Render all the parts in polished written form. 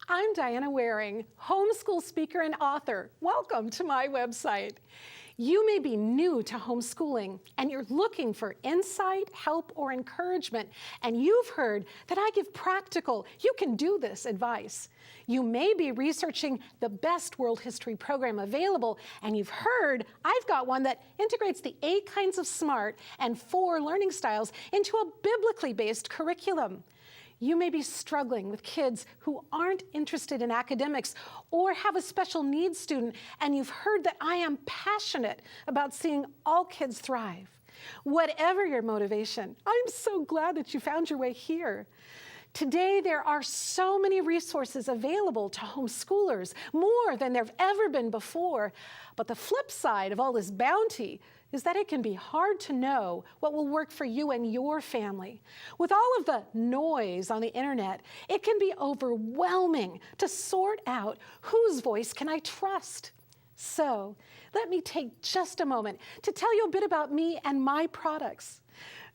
I'm Diana Waring, homeschool speaker and author. Welcome to my website. You may be new to homeschooling and you're looking for insight, help, or encouragement, and you've heard that I give practical, you can do this advice. You may be researching the best world history program available, and you've heard I've got one that integrates the 8 kinds of SMART and 4 learning styles into a biblically based curriculum. You may be struggling with kids who aren't interested in academics or have a special needs student, and you've heard that I am passionate about seeing all kids thrive. Whatever your motivation, I'm so glad that you found your way here. Today, there are so many resources available to homeschoolers, more than there have ever been before. But the flip side of all this bounty is that it can be hard to know what will work for you and your family. With all of the noise on the internet, it can be overwhelming to sort out whose voice can I trust. So let me take just a moment to tell you a bit about me and my products.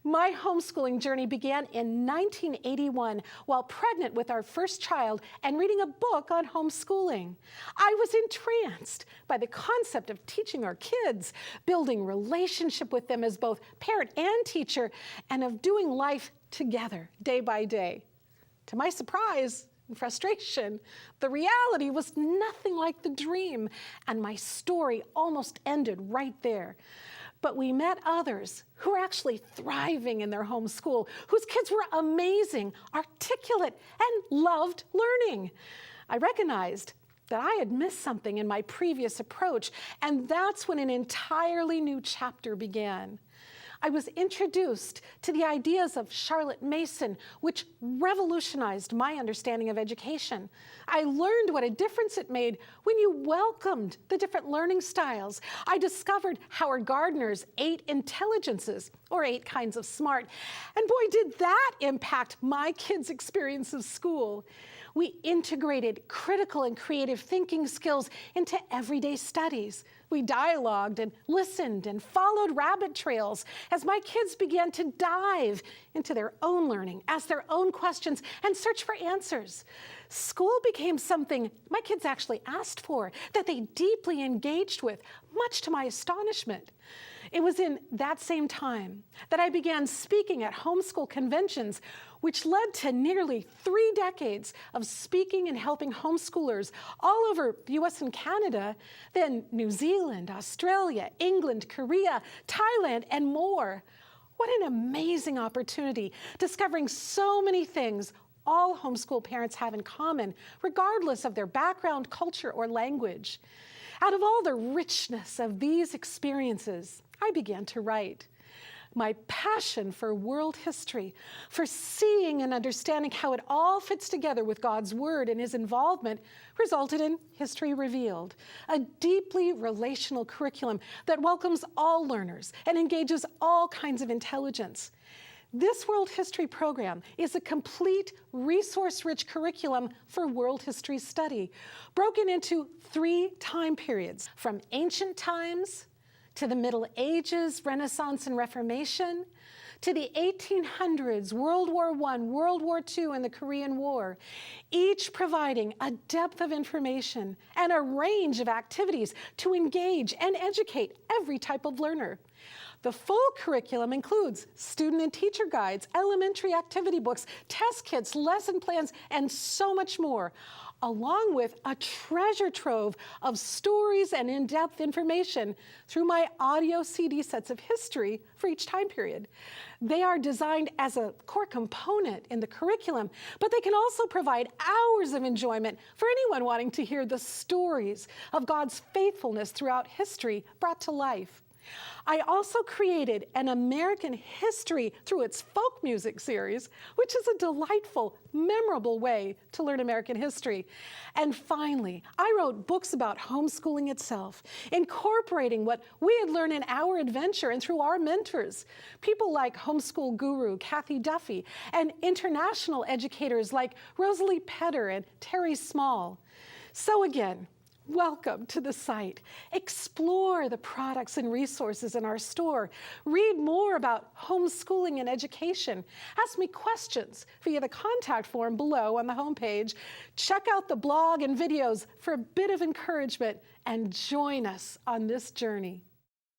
My homeschooling journey began in 1981 while pregnant with our first child and reading a book on homeschooling. I was entranced by the concept of teaching our kids, building relationship with them as both parent and teacher, and of doing life together day by day. To my surprise and frustration, the reality was nothing like the dream, and my story almost ended right there. But we met others who were actually thriving in their homeschool, whose kids were amazing, articulate, and loved learning. I recognized that I had missed something in my previous approach, and that's when an entirely new chapter began. I was introduced to the ideas of Charlotte Mason, which revolutionized my understanding of education. I learned what a difference it made when you welcomed the different learning styles. I discovered Howard Gardner's 8 intelligences, or 8 kinds of SMART. And boy, did that impact my kids' experience of school. We integrated critical and creative thinking skills into everyday studies. We dialogued and listened and followed rabbit trails as my kids began to dive into their own learning, ask their own questions, and search for answers. School became something my kids actually asked for, that they deeply engaged with, much to my astonishment. It was in that same time that I began speaking at homeschool conventions, which led to nearly 3 decades of speaking and helping homeschoolers all over the US and Canada, then New Zealand, Australia, England, Korea, Thailand, and more. What an amazing opportunity, discovering so many things all homeschool parents have in common, regardless of their background, culture, or language. Out of all the richness of these experiences, I began to write. My passion for world history, for seeing and understanding how it all fits together with God's Word and His involvement, resulted in History Revealed, a deeply relational curriculum that welcomes all learners and engages all kinds of intelligence. This world history program is a complete, resource-rich curriculum for world history study, broken into 3 time periods, from ancient times to the Middle Ages, Renaissance, and Reformation, to the 1800s, World War I, World War II, and the Korean War, each providing a depth of information and a range of activities to engage and educate every type of learner. The full curriculum includes student and teacher guides, elementary activity books, test kits, lesson plans, and so much more, along with a treasure trove of stories and in-depth information through my audio CD sets of history for each time period. They are designed as a core component in the curriculum, but they can also provide hours of enjoyment for anyone wanting to hear the stories of God's faithfulness throughout history brought to life. I also created an American history through its folk music series, which is a delightful, memorable way to learn American history. And finally, I wrote books about homeschooling itself, incorporating what we had learned in our adventure and through our mentors, people like homeschool guru Kathy Duffy and international educators like Rosalie Petter and Terry Small. So again, Welcome to the site. Explore the products and resources in our store. Read more about homeschooling and education. Ask me questions via the contact form below on the homepage. Check out the blog and videos for a bit of encouragement and join us on this journey.